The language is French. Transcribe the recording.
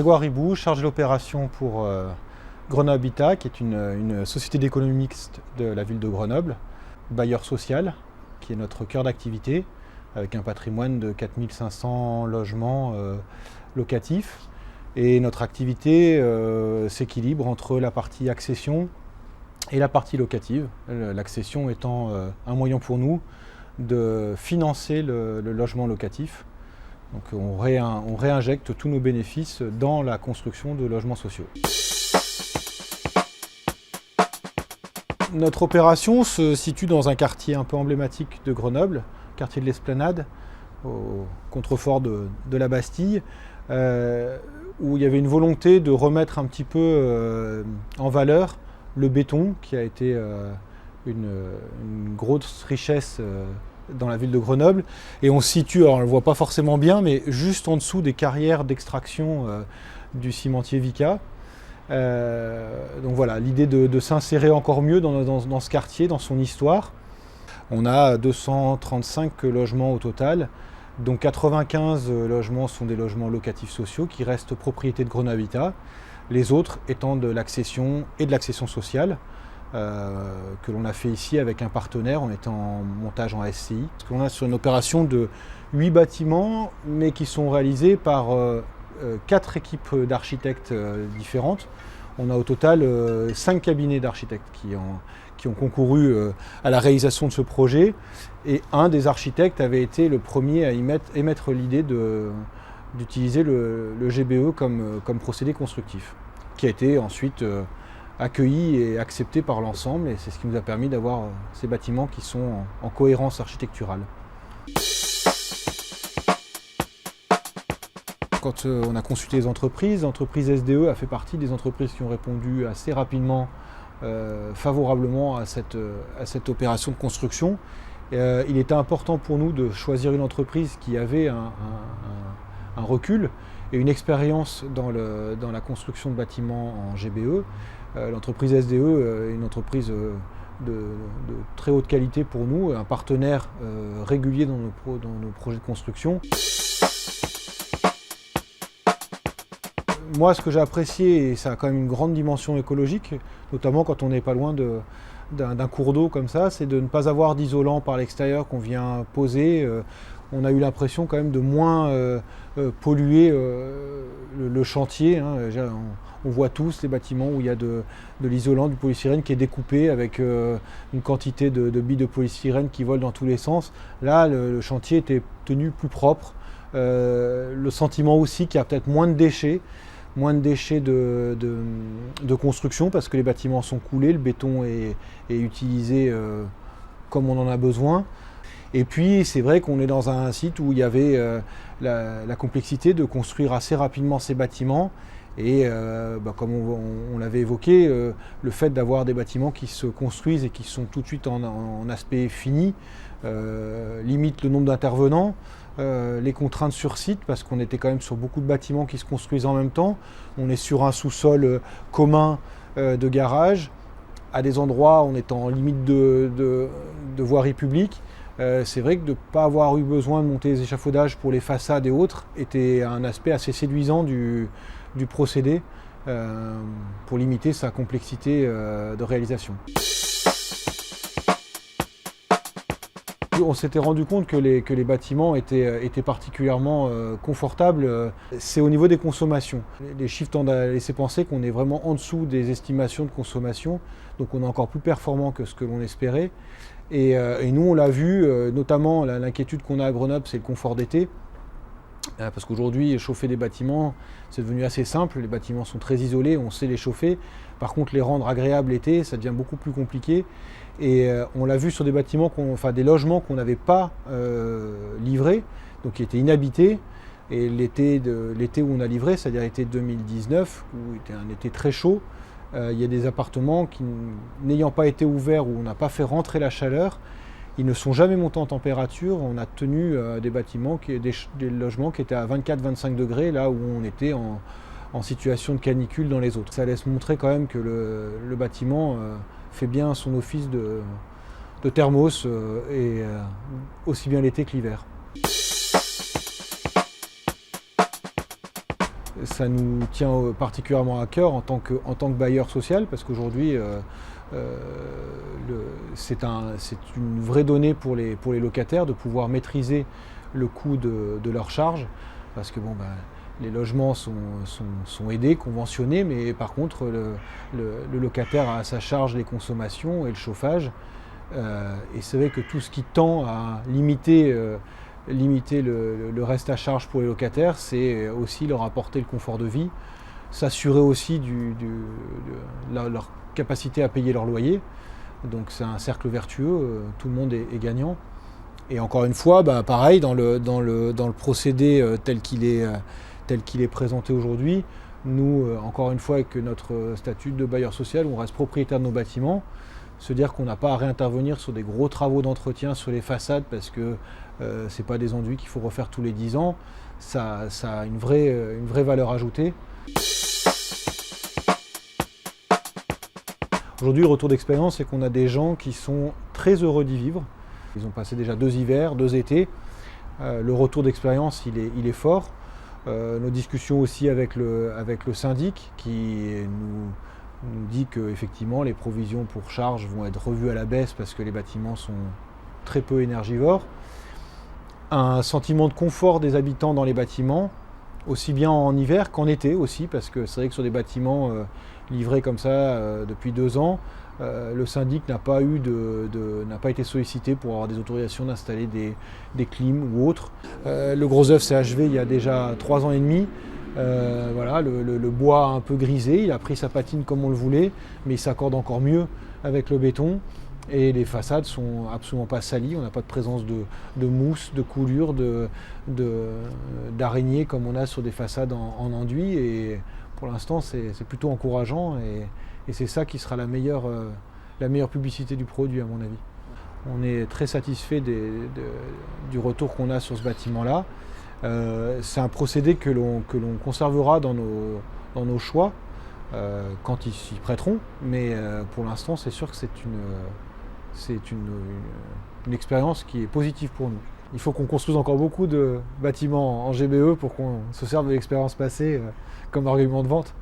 Grégoire Ribou, chargé d'opération pour Grenoble Habitat, qui est une société d'économie mixte de la ville de Grenoble, bailleur social, qui est notre cœur d'activité, avec un patrimoine de 4500 logements locatifs. Et notre activité s'équilibre entre la partie accession et la partie locative, l'accession étant un moyen pour nous de financer le logement locatif. Donc on réinjecte tous nos bénéfices dans la construction de logements sociaux. Notre opération se situe dans un quartier un peu emblématique de Grenoble, quartier de l'Esplanade, au contrefort de la Bastille, où il y avait une volonté de remettre un petit peu en valeur le béton, qui a été une grosse richesse dans la ville de Grenoble. Et on se situe, alors on ne le voit pas forcément bien, mais juste en dessous des carrières d'extraction du cimentier Vicat. Donc voilà, l'idée de s'insérer encore mieux dans ce quartier, dans son histoire. On a 235 logements au total, dont 95 logements sont des logements locatifs sociaux qui restent propriété de Grenoble Habitat, les autres étant de l'accession et de l'accession sociale, que l'on a fait ici avec un partenaire, on est en montage en SCI. Parce qu'on est sur une opération de 8 bâtiments, mais qui sont réalisés par 4 équipes d'architectes différentes. On a au total 5 cabinets d'architectes qui ont concouru à la réalisation de ce projet. Et un des architectes avait été le premier à émettre l'idée d'utiliser le GBE comme procédé constructif, qui a été ensuite accueilli et accepté par l'ensemble. Et c'est ce qui nous a permis d'avoir ces bâtiments qui sont en cohérence architecturale. Quand on a consulté les entreprises, l'entreprise SDE a fait partie des entreprises qui ont répondu assez rapidement, favorablement à cette opération de construction. Il était important pour nous de choisir une entreprise qui avait un recul et une expérience dans la construction de bâtiments en GBE. L'entreprise SDE est une entreprise de très haute qualité pour nous, un partenaire régulier dans nos projets de construction. Moi, ce que j'ai apprécié, et ça a quand même une grande dimension écologique, notamment quand on n'est pas loin d'un cours d'eau comme ça, c'est de ne pas avoir d'isolant par l'extérieur qu'on vient poser. On a eu l'impression quand même de moins polluer le chantier. On voit tous les bâtiments où il y a de l'isolant, du polystyrène qui est découpé avec une quantité de billes de polystyrène qui volent dans tous les sens. Là, le chantier était tenu plus propre. Le sentiment aussi qu'il y a peut-être moins de déchets de construction parce que les bâtiments sont coulés, le béton est utilisé comme on en a besoin. Et puis c'est vrai qu'on est dans un site où il y avait la complexité de construire assez rapidement ces bâtiments et comme on l'avait évoqué, le fait d'avoir des bâtiments qui se construisent et qui sont tout de suite en aspect fini limite le nombre d'intervenants. Les contraintes sur site, parce qu'on était quand même sur beaucoup de bâtiments qui se construisent en même temps. On est sur un sous-sol commun de garage. À des endroits, on est en limite de voirie publique. C'est vrai que de ne pas avoir eu besoin de monter les échafaudages pour les façades et autres était un aspect assez séduisant du procédé pour limiter sa complexité de réalisation. On s'était rendu compte que les bâtiments étaient particulièrement confortables. C'est au niveau des consommations. Les chiffres tendent à laisser penser qu'on est vraiment en dessous des estimations de consommation, donc on est encore plus performant que ce que l'on espérait. Et nous, on l'a vu, notamment l'inquiétude qu'on a à Grenoble, c'est le confort d'été. Parce qu'aujourd'hui, chauffer des bâtiments, c'est devenu assez simple. Les bâtiments sont très isolés, on sait les chauffer. Par contre, les rendre agréables l'été, ça devient beaucoup plus compliqué. Et on l'a vu sur des bâtiments, des logements qu'on n'avait pas livrés, donc qui étaient inhabités. Et l'été où on a livré, c'est-à-dire l'été 2019, où était un été très chaud, il y a des appartements qui, n'ayant pas été ouverts, où on n'a pas fait rentrer la chaleur, ils ne sont jamais montés en température. On a tenu des bâtiments, des logements qui étaient à 24-25 degrés, là où on était en situation de canicule dans les autres. Ça laisse montrer quand même que le bâtiment fait bien son office de thermos, aussi bien l'été que l'hiver. Ça nous tient particulièrement à cœur en tant que bailleur social, parce qu'aujourd'hui, c'est une vraie donnée pour les locataires de pouvoir maîtriser le coût de leurs charges, parce que les logements sont aidés, conventionnés, mais par contre le locataire a à sa charge les consommations et le chauffage. Et c'est vrai que tout ce qui tend à limiter le reste à charge pour les locataires, c'est aussi leur apporter le confort de vie, s'assurer aussi leur capacité à payer leur loyer. Donc c'est un cercle vertueux, tout le monde est gagnant. Et encore une fois, pareil, dans le procédé tel qu'il est présenté aujourd'hui, nous, encore une fois, avec notre statut de bailleur social, on reste propriétaire de nos bâtiments. Se dire qu'on n'a pas à réintervenir sur des gros travaux d'entretien sur les façades parce que ce n'est pas des enduits qu'il faut refaire tous les 10 ans, ça a une vraie valeur ajoutée. Aujourd'hui, le retour d'expérience, c'est qu'on a des gens qui sont très heureux d'y vivre. Ils ont passé déjà 2 hivers, 2 étés. Le retour d'expérience, il est fort. Nos discussions aussi avec le syndic qui nous dit qu'effectivement les provisions pour charges vont être revues à la baisse parce que les bâtiments sont très peu énergivores. Un sentiment de confort des habitants dans les bâtiments, aussi bien en hiver qu'en été aussi, parce que c'est vrai que sur des bâtiments livrés comme ça depuis 2 ans, le syndic n'a pas été sollicité pour avoir des autorisations d'installer des clims ou autres. Le gros œuvre s'est achevé il y a déjà 3 ans et demi. Voilà, le bois a un peu grisé, il a pris sa patine comme on le voulait, mais il s'accorde encore mieux avec le béton. Et les façades sont absolument pas salies, on n'a pas de présence de mousse, de coulure, d'araignées comme on a sur des façades en enduit. Et pour l'instant, c'est plutôt encourageant et c'est ça qui sera la meilleure publicité du produit à mon avis. On est très satisfait du retour qu'on a sur ce bâtiment-là. C'est un procédé que l'on conservera dans nos choix quand ils s'y prêteront, mais pour l'instant c'est sûr que c'est une expérience qui est positive pour nous. Il faut qu'on construise encore beaucoup de bâtiments en GBE pour qu'on se serve de l'expérience passée comme argument de vente.